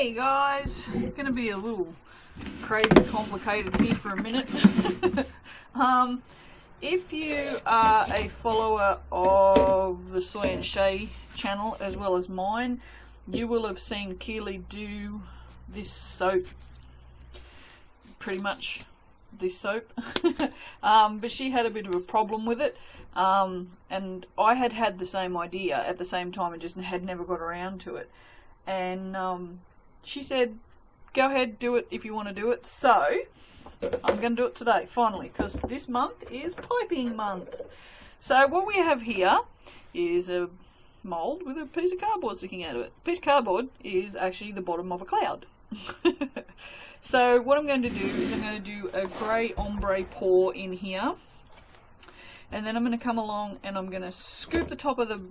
Hey guys, gonna be a little crazy complicated here for a minute. If you are a follower of the Sonya and Shay channel as well as mine, you will have seen Keely do this soap, pretty much this soap. But she had a bit of a problem with it, and I had the same idea at the same time and just had never got around to it. And she said, go ahead, do it if you want to do it. So I'm going to do it today, finally, because this month is piping month. So what we have here is a mould with a piece of cardboard sticking out of it. The piece of cardboard is actually the bottom of a cloud. So what I'm going to do is I'm going to do a grey ombre pour in here. And then I'm going to come along and I'm going to scoop the top of the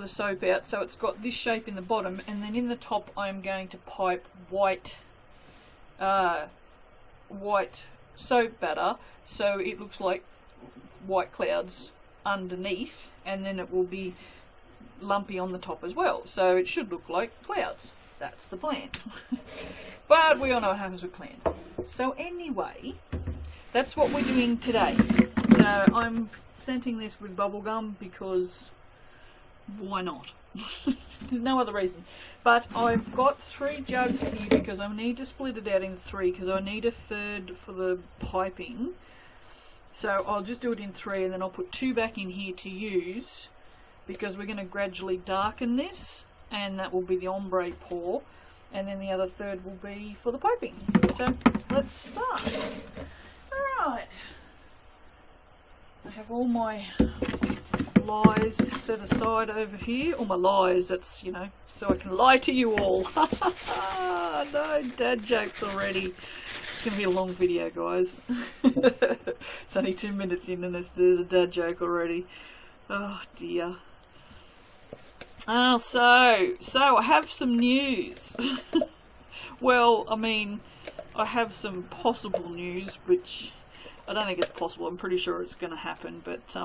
soap out, so it's got this shape in the bottom, and then in the top I'm going to pipe white soap batter, so it looks like white clouds underneath, and then it will be lumpy on the top as well, so it should look like clouds. That's the plan. But we all know what happens with plans. So anyway, that's what we're doing today. So I'm scenting this with Bubblegum because why not? No other reason. But I've got 3 jugs here because I need to split it out in 3 because I need a third for the piping. So I'll just do it in 3 and then I'll put 2 back in here to use because we're going to gradually darken this, and that will be the ombre pour, and then the other third will be for the piping. So let's start. Alright. I have all my lies set aside over here. All my lies, that's, you know, so I can lie to you all. No dad jokes already. It's going to be a long video, guys. It's only 2 minutes in and there's a dad joke already. Oh dear. So I have some news. Well, I mean, I have some possible news, which I don't think it's possible. I'm pretty sure it's going to happen, but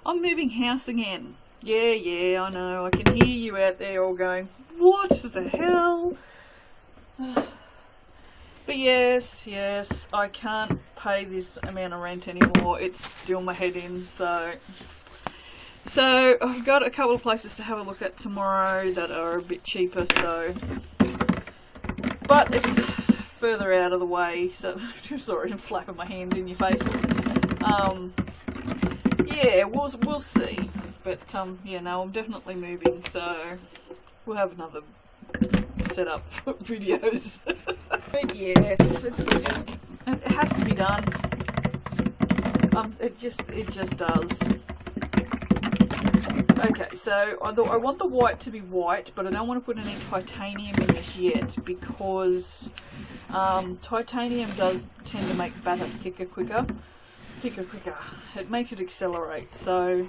I'm moving house again. Yeah, I know. I can hear you out there all going, what the hell? But yes, I can't pay this amount of rent anymore. It's still my head in, so I've got a couple of places to have a look at tomorrow that are a bit cheaper, but it's further out of the way, so sorry I'm flapping my hands in your faces. Yeah, we'll see, but yeah, no, I'm definitely moving, so we'll have another setup for videos. But yeah, it has to be done. It just does. Okay, so I want the white to be white, but I don't want to put any titanium in this yet because titanium does tend to make batter thicker quicker. It makes it accelerate. So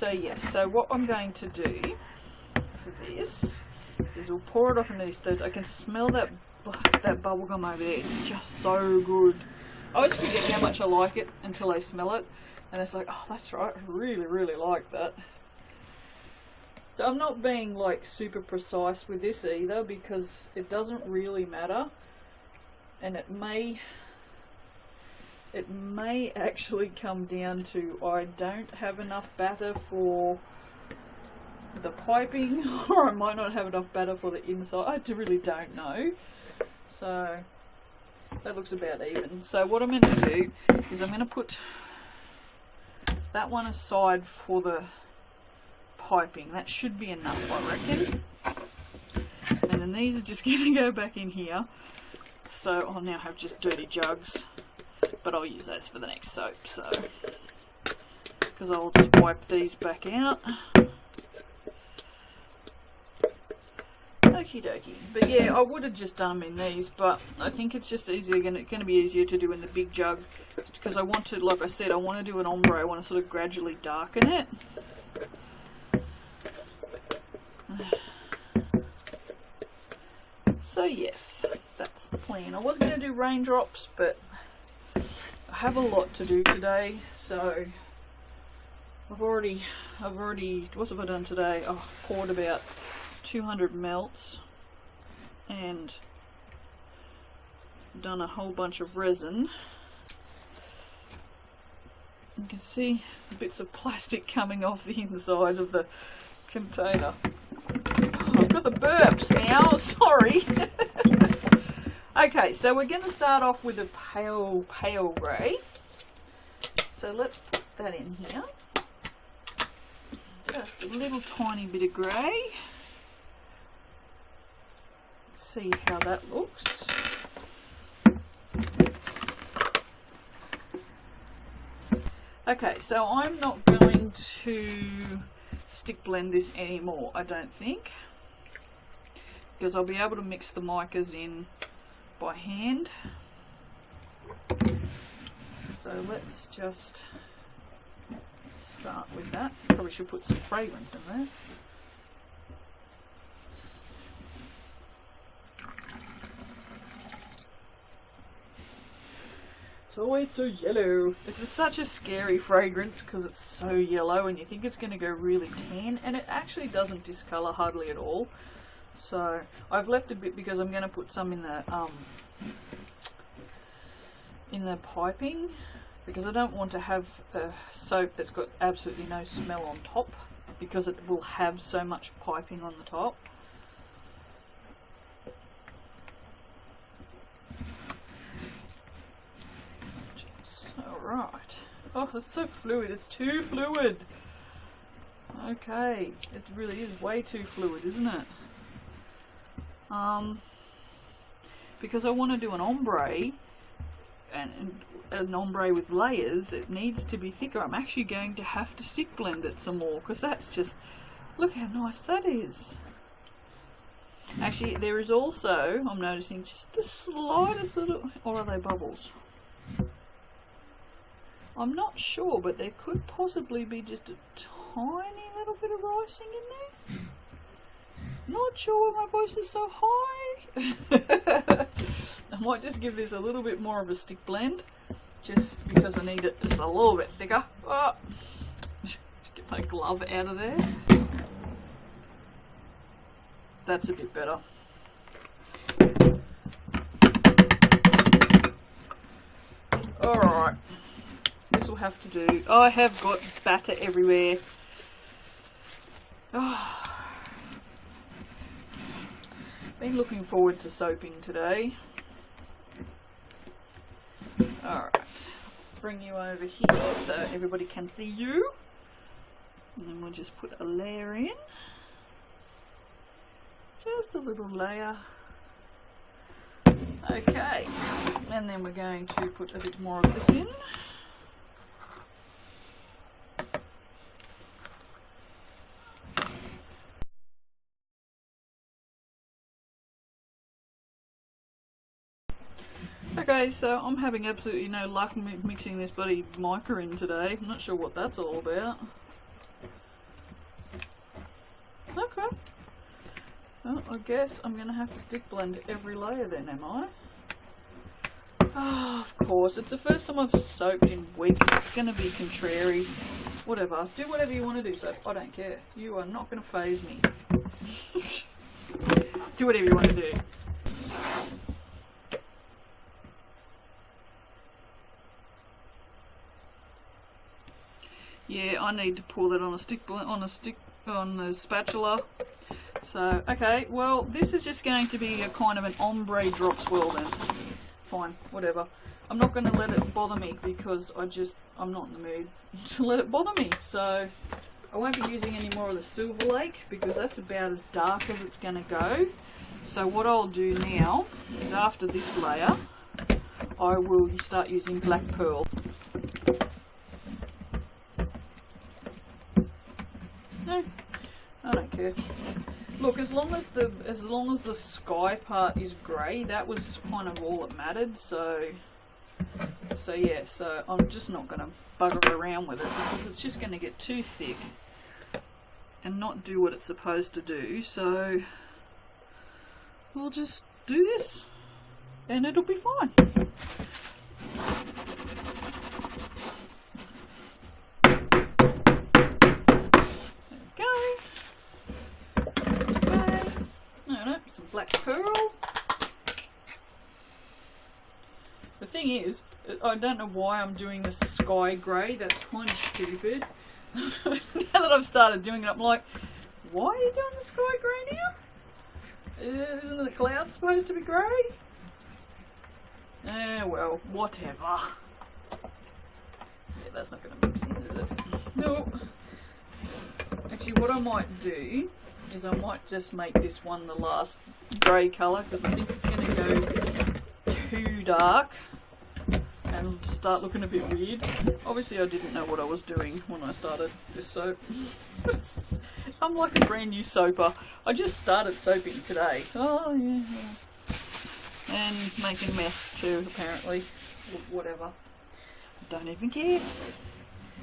yes. So what I'm going to do for this is we'll pour it off into these thirds. I can smell that bubblegum over there. It's just so good. I always forget how much I like it until I smell it. And it's like, oh, that's right, I really, really like that. So I'm not being like super precise with this either because it doesn't really matter. And it may actually come down to I don't have enough batter for the piping, or I might not have enough batter for the inside. I really don't know. So that looks about even. So what I'm going to do is I'm going to put that one aside for the piping. That should be enough, I reckon. And then these are just going to go back in here. So I'll now have just dirty jugs, but I'll use those for the next soap. So because I'll just wipe these back out. Okie dokie. But yeah, I would have just done them in these, but I think it's just easier, going to be easier to do in the big jug because I want to, like I said, I want to do an ombre. I want to sort of gradually darken it. So yes, that's the plan. I was going to do raindrops, but I have a lot to do today, so I've already, what have I done today? I've poured about 200 melts and done a whole bunch of resin. You can see bits of plastic coming off the inside of the container. Oh, I've got the burps now, sorry. Okay, so we're going to start off with a pale grey. So let's put that in here. Just a little tiny bit of grey. Let's see how that looks. Okay, so I'm not going to stick blend this anymore, I don't think, because I'll be able to mix the micas in by hand. So let's just start with that. Probably should put some fragrance in there. It's always so yellow. It's such a scary fragrance because it's so yellow and you think it's going to go really tan, and it actually doesn't discolour hardly at all. So I've left a bit because I'm going to put some in the piping, because I don't want to have a soap that's got absolutely no smell on top, because it will have so much piping on the top. Alright. Oh, it's so fluid. It's too fluid. Okay. It really is way too fluid, isn't it? Because I want to do an ombre, and an ombre with layers, it needs to be thicker. I'm actually going to have to stick blend it some more, because that's just, look how nice that is. Actually, there is also, I'm noticing, just the slightest little, or are they bubbles? I'm not sure, but there could possibly be just a tiny little bit of icing in there. Not sure why my voice is so high. I might just give this a little bit more of a stick blend, just because I need it just a little bit thicker. Oh. Just get my glove out of there. That's a bit better. Alright. This will have to do. Oh, I have got batter everywhere. Oh. Been looking forward to soaping today. Alright, let's bring you over here so everybody can see you. And then we'll just put a layer in. Just a little layer. Okay, and then we're going to put a bit more of this in. Okay, so I'm having absolutely no luck mixing this bloody mica in today. I'm not sure what that's all about. Okay. Well, I guess I'm going to have to stick blend every layer then, am I? Oh, of course. It's the first time I've soaped in weeks. It's going to be contrary. Whatever. Do whatever you want to do, soap. I don't care. You are not going to faze me. Do whatever you want to do. Yeah, I need to pour that on a spatula. So, okay, well, this is just going to be a kind of an ombre drop swirl then. Fine, whatever. I'm not going to let it bother me because I'm not in the mood to let it bother me. So, I won't be using any more of the Silver Lake because that's about as dark as it's going to go. So what I'll do now is after this layer, I will start using Black Pearl. No, I don't care. Look, as long as the sky part is grey, that was kind of all that mattered. So yeah. So I'm just not going to bugger around with it because it's just going to get too thick and not do what it's supposed to do. So we'll just do this, and it'll be fine. Okay. thing is, I don't know why I'm doing the sky grey. That's kind of stupid. Now that I've started doing it, I'm like, why are you doing the sky grey now? Isn't the cloud supposed to be grey? Well, whatever. Yeah, that's not going to mix in, is it? No. Actually, what I might do is I might just make this one the last grey colour, because I think it's going to go too dark and start looking a bit weird. Obviously I didn't know what I was doing when I started this soap. I'm like a brand new soaper. I just started soaping today. Oh yeah. And making a mess too, apparently. Whatever. Don't even care.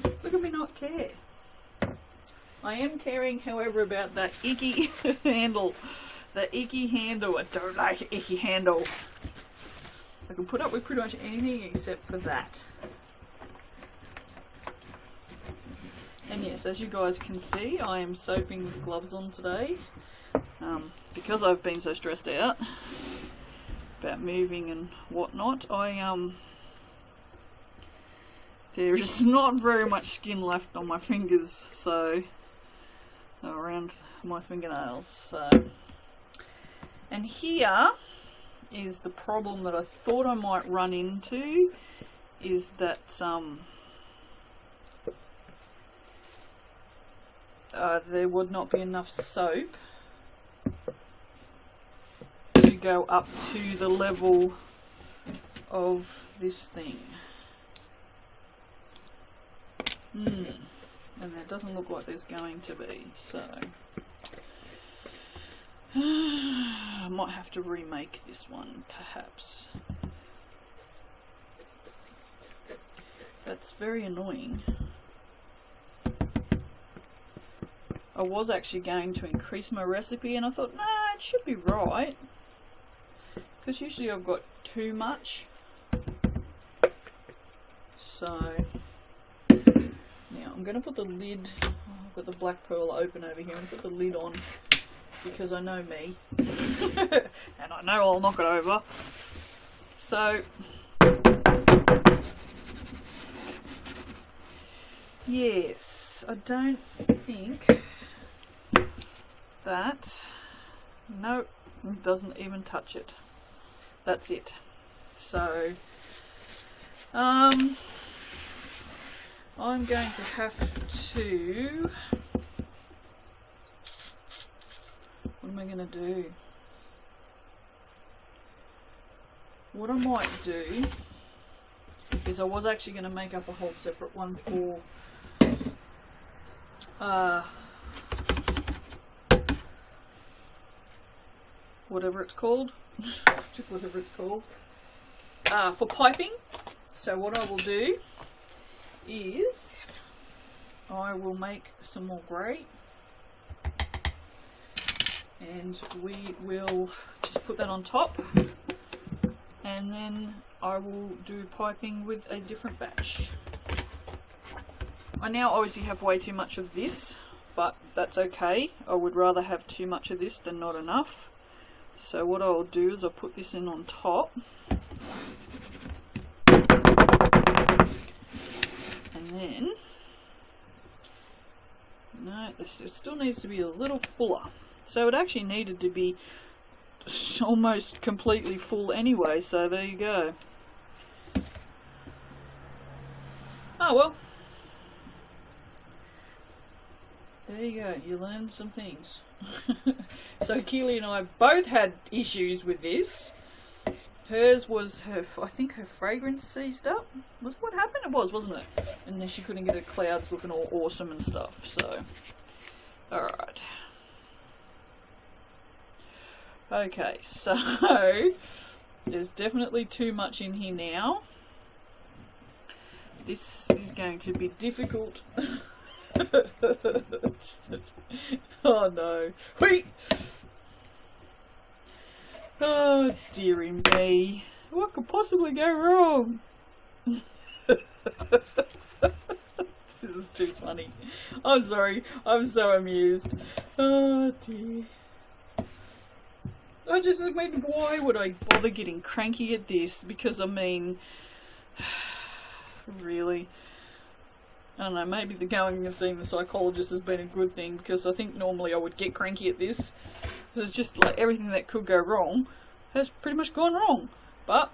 Look at me not care. I am caring, however, about that icky handle. The icky handle. I don't like the icky handle. I can put up with pretty much anything except for that. And yes, as you guys can see, I am soaping with gloves on today. Because I've been so stressed out about moving and whatnot, there is not very much skin left on my fingers, so around my fingernails. So, and here is the problem that I thought I might run into, is that there would not be enough soap to go up to the level of this thing. And that doesn't look like there's going to be, so I might have to remake this one, perhaps. That's very annoying. I was actually going to increase my recipe, and I thought, nah, it should be right, because usually I've got too much. So now I'm going to put the lid, I've got the black pearl open over here, and put the lid on, because I know me and I know I'll knock it over. So yes, I don't think that, no, it doesn't even touch it. That's it. So I'm going to have to, what am I going to do? What I might do is, I was actually going to make up a whole separate one for whatever it's called. Whatever it's called. For piping. So what I will do is I will make some more grey, and we will just put that on top, and then I will do piping with a different batch. I now obviously have way too much of this, but that's okay. I would rather have too much of this than not enough. So what I'll do is I'll put this in on top, and then, no, it still needs to be a little fuller. So it actually needed to be almost completely full anyway, so there you go. Oh well. There you go, you learned some things. So Keely and I both had issues with this. Hers was her, I think her fragrance seized up. Was what happened? It was, wasn't it? And then she couldn't get her clouds looking all awesome and stuff. So, alright. Okay, so there's definitely too much in here now. This is going to be difficult. Oh no. Wait! Oh dearie me. What could possibly go wrong? This is too funny. I'm sorry. I'm so amused. Oh dear. I mean, why would I bother getting cranky at this? Because, I mean, really, I don't know, maybe the going and seeing the psychologist has been a good thing, because I think normally I would get cranky at this, because it's just like everything that could go wrong has pretty much gone wrong. But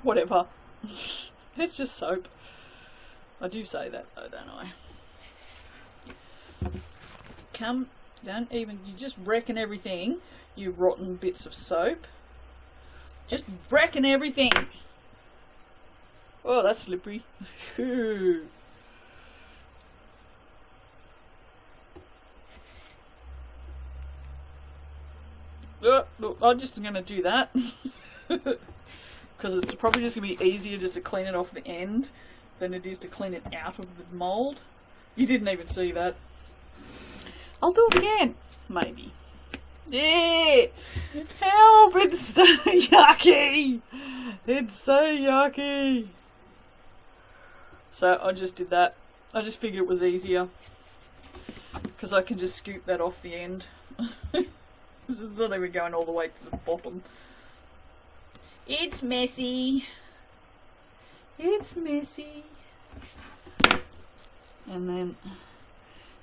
whatever. It's just soap. I do say that though, don't I? Don't even, you just wrecking everything, you rotten bits of soap. Just wrecking everything. Oh, that's slippery. Look, I'm just going to do that. Because it's probably just going to be easier just to clean it off the end than it is to clean it out of the mould. You didn't even see that. I'll do it again. Maybe. Yeah! Help! It's so yucky! It's so yucky! So I just did that. I just figured it was easier. Because I can just scoop that off the end. This is not even going all the way to the bottom. It's messy. It's messy. And then,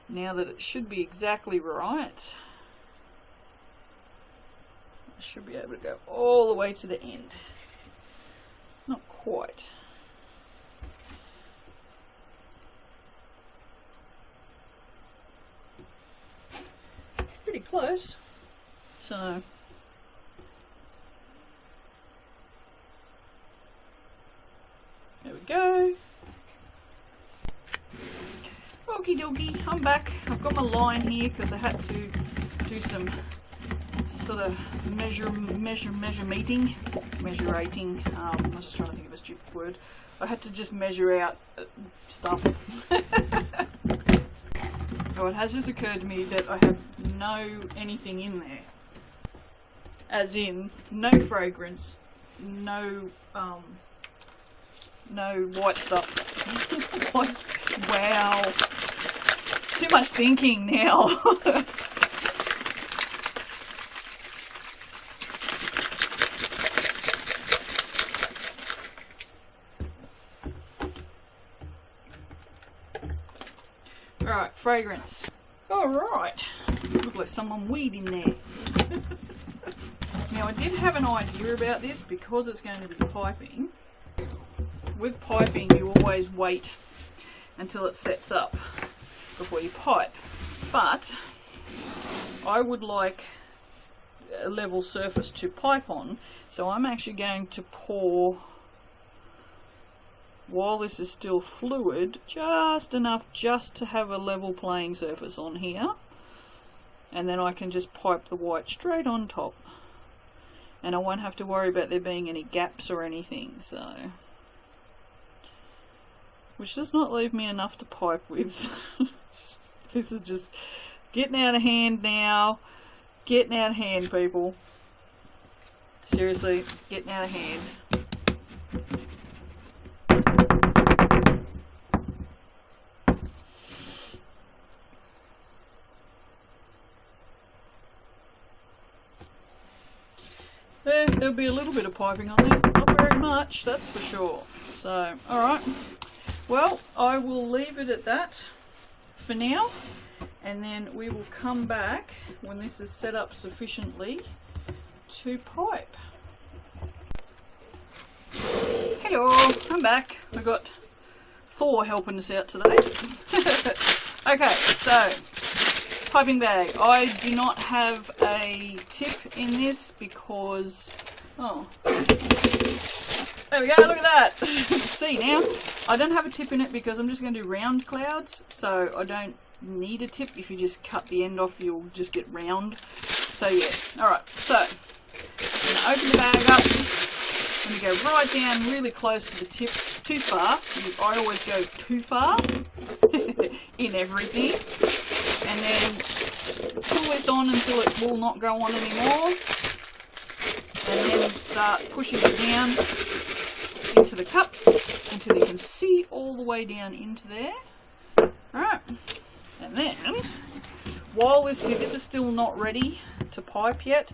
now that it should be exactly right, I should be able to go all the way to the end. Not quite. Pretty close. So, there we go. Okie dokie, I'm back. I've got my line here because I had to do some sort of measurating. I was just trying to think of a stupid word. I had to just measure out stuff. Oh, it has just occurred to me that I have no anything in there. As in, no fragrance, no white stuff. Wow. Too much thinking now. Alright, fragrance. Alright. Look like someone weed in there. Now I did have an idea about this because it's going to be piping. With piping you always wait until it sets up before you pipe. But I would like a level surface to pipe on, so I'm actually going to pour, while this is still fluid, just enough just to have a level playing surface on here, and then I can just pipe the white straight on top, and I won't have to worry about there being any gaps or anything, so, which does not leave me enough to pipe with. This is just getting out of hand now. Getting out of hand, people. Seriously, getting out of hand. There'll be a little bit of piping on there, not very much, that's for sure. So, alright. Well, I will leave it at that for now, and then we will come back when this is set up sufficiently to pipe. Hello, I'm back. I've got Thor helping us out today. Okay, so piping bag. I do not have a tip in this because, oh, there we go, look at that. See now, I don't have a tip in it because I'm just going to do round clouds, so I don't need a tip. If you just cut the end off, you'll just get round. So yeah, alright, so I'm going to open the bag up. I'm going to go right down really close to the tip. Too far. I always go too far in everything. And then pull this on until it will not go on anymore. And then start pushing it down into the cup until you can see all the way down into there. Alright. And then, while this is still not ready to pipe yet,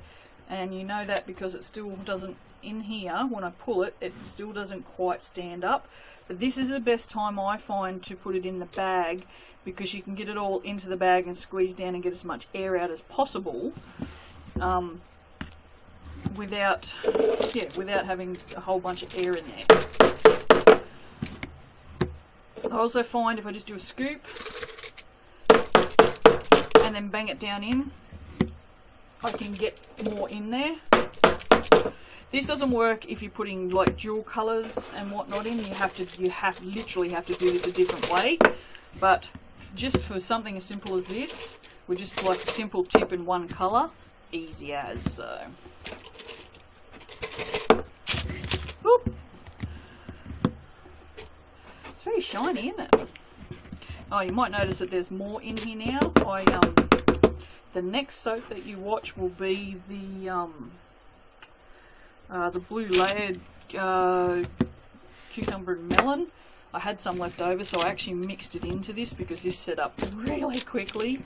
and you know that because it still doesn't, in here, when I pull it, it still doesn't quite stand up. But this is the best time I find to put it in the bag, because you can get it all into the bag and squeeze down and get as much air out as possible, without having a whole bunch of air in there. I also find if I just do a scoop and then bang it down in, I can get more in there. This doesn't work if you're putting like dual colours and whatnot in. You literally have to do this a different way. But just for something as simple as this, with just like a simple tip in one colour, easy as. So, whoop. It's very shiny, isn't it? Oh, you might notice that there's more in here now. The next soap that you watch will be the blue layered cucumber and melon. I had some left over, so I actually mixed it into this because this set up really quickly,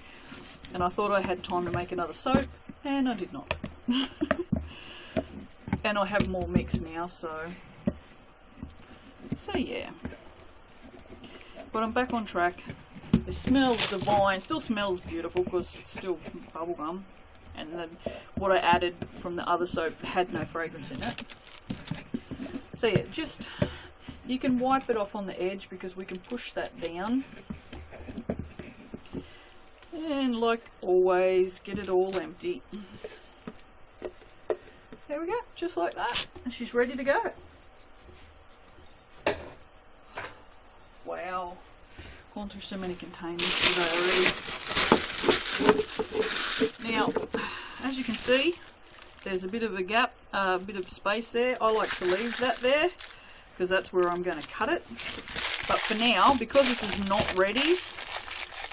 and I thought I had time to make another soap, and I did not. And I have more mix now, so yeah. But I'm back on track. It smells divine. Still smells beautiful because it's still bubblegum. And then what I added from the other soap had no fragrance in it. So yeah, just, you can wipe it off on the edge because we can push that down. And like always, get it all empty. There we go, just like that. And she's ready to go. Wow. Gone through so many containers today already. Now, as you can see, there's a bit of a gap, a bit of space there. I like to leave that there because that's where I'm going to cut it. But for now, because this is not ready,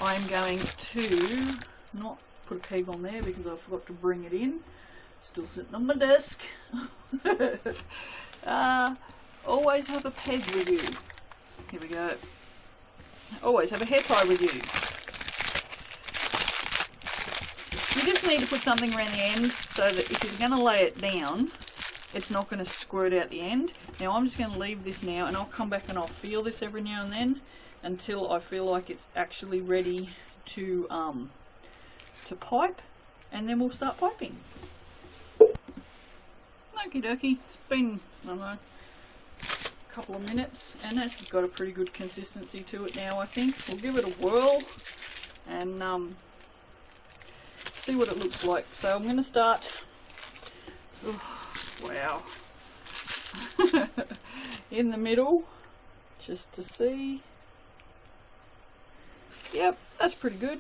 I'm going to not put a peg on there because I forgot to bring it in. Still sitting on my desk. Always have a peg with you. Here we go. Always have a hair tie with you. You just need to put something around the end so that if you're going to lay it down, it's not going to squirt out the end. Now I'm just going to leave this now, and I'll come back and I'll feel this every now and then until I feel like it's actually ready to pipe, and then we'll start piping. Okie dokie. It's been, I don't know, couple of minutes, and this has got a pretty good consistency to it now. I think we'll give it a whirl and see what it looks like. So I'm going to start, wow, in the middle just to see. Yep, that's pretty good.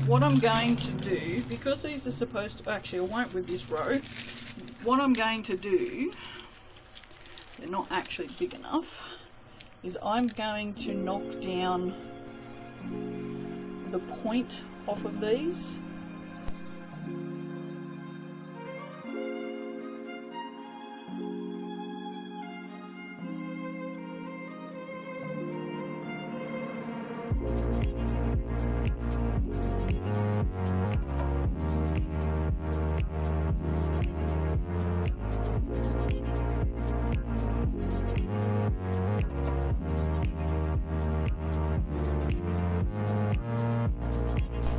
What I'm going to do, because these are supposed to, actually I won't with this row, what I'm going to do, they're not actually big enough, is I'm going to knock down the point off of these.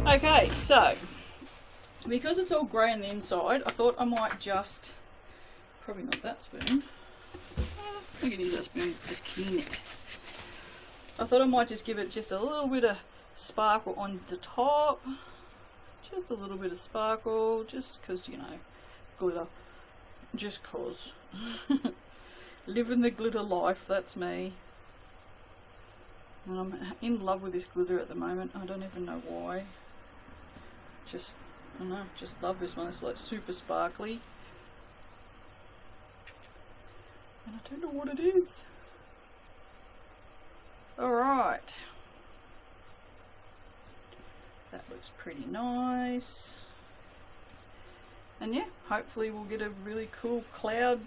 Okay, so because it's all grey on the inside, I thought I might just, probably not that spoon, we can use that spoon, just clean it. I thought I might just give it just a little bit of sparkle on the top, just a little bit of sparkle, just because, you know, glitter, just cause. Living the glitter life, that's me. And I'm in love with this glitter at the moment, I don't even know why. Just, I don't know, just love this one. It's like super sparkly. And I don't know what it is. Alright. That looks pretty nice. And yeah, hopefully we'll get a really cool cloud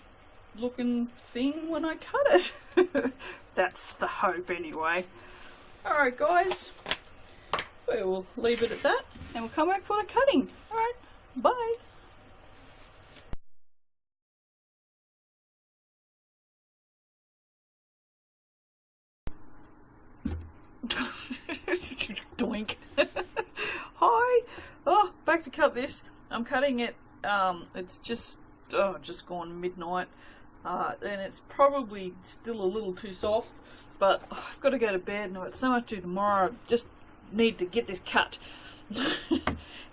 looking thing when I cut it. That's the hope anyway. Alright guys, we will leave it at that and we'll come back for the cutting. Alright, bye. Doink. Hi. Oh, back to cut this. I'm cutting it. It's just gone midnight, and it's probably still a little too soft. But I've got to go to bed, and I've got so much to do tomorrow. I just need to get this cut,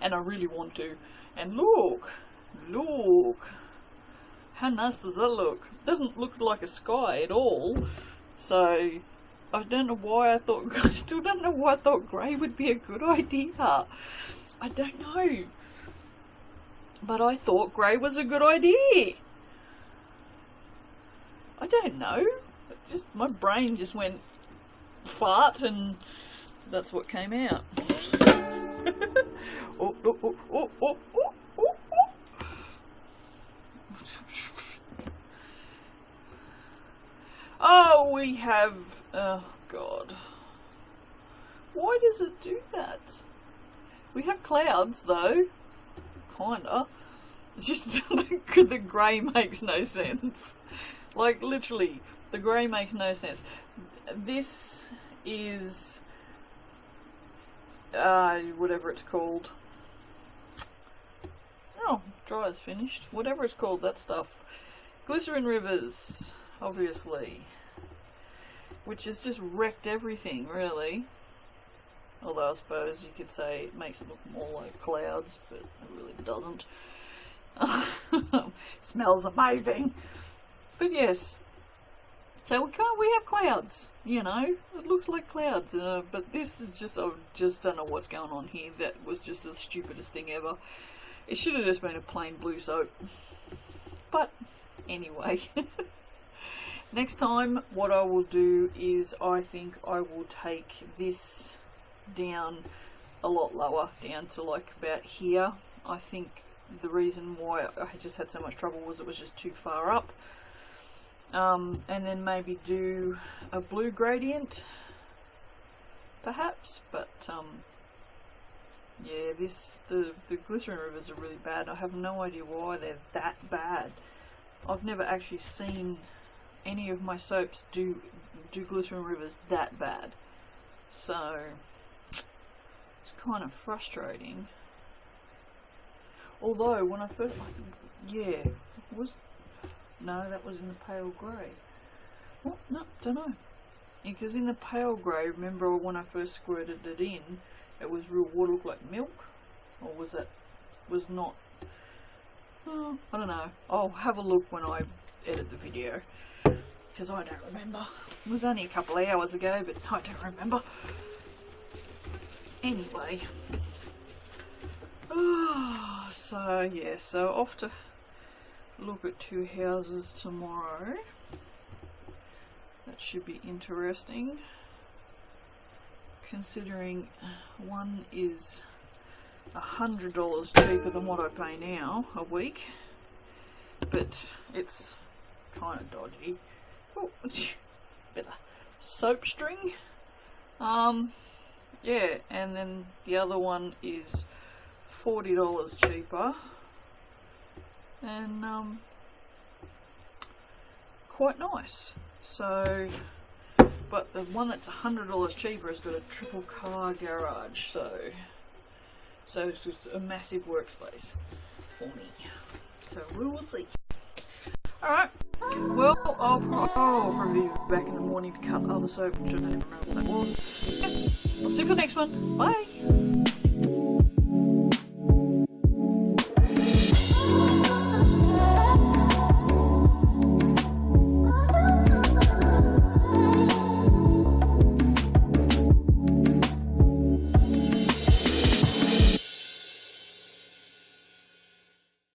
and I really want to. And look, how nice does that look? It doesn't look like a sky at all. So I don't know why I still don't know why I thought grey would be a good idea. I don't know. But I thought grey was a good idea. I don't know. My brain just went fart and that's what came out. Oh, oh, oh, oh, oh, oh, oh, oh. Oh, we have... Oh, God. Why does it do that? We have clouds, though. Kinda. It's just the grey makes no sense. Like, literally, the grey makes no sense. This is... whatever it's called. Oh, dryer's finished. Whatever it's called, that stuff. Glycerin Rivers, obviously. Which has just wrecked everything, really. Although I suppose you could say it makes it look more like clouds, but it really doesn't. Smells amazing. But yes. So we have clouds, you know. It looks like clouds. But this is just, I just don't know what's going on here. That was just the stupidest thing ever. It should have just been a plain blue soap. But anyway. Next time what I will do is I think I will take this down a lot lower, down to like about here. I think the reason why I just had so much trouble was it was just too far up. And then maybe do a blue gradient perhaps, but yeah, the Glycerin Rivers are really bad. I have no idea why they're that bad. I've never actually seen any of my soaps do Glycerin Rivers that bad, so it's kind of frustrating. Although when I first, yeah, no, that was in the pale grey. Well, no, don't know. Because in the pale grey, remember when I first squirted it in, it was real water, looked like milk, or was it? Was not. Oh, I don't know. I'll have a look when I edit the video, because I don't remember. It was only a couple of hours ago, but I don't remember. Anyway. Oh, so yeah, so off to look at two houses tomorrow. That should be interesting, considering one is $100 cheaper than what I pay now a week, but it's kind of dodgy. Oh, bit of soap string. Yeah, and then the other one is $40 cheaper, and quite nice. So, but the one that's $100 cheaper has got a triple car garage, so it's just a massive workspace for me. So we will see. Alright, well, I'll probably be back in the morning to cut other soap, which I don't even remember what that was. Yeah, I'll see you for the next one. Bye!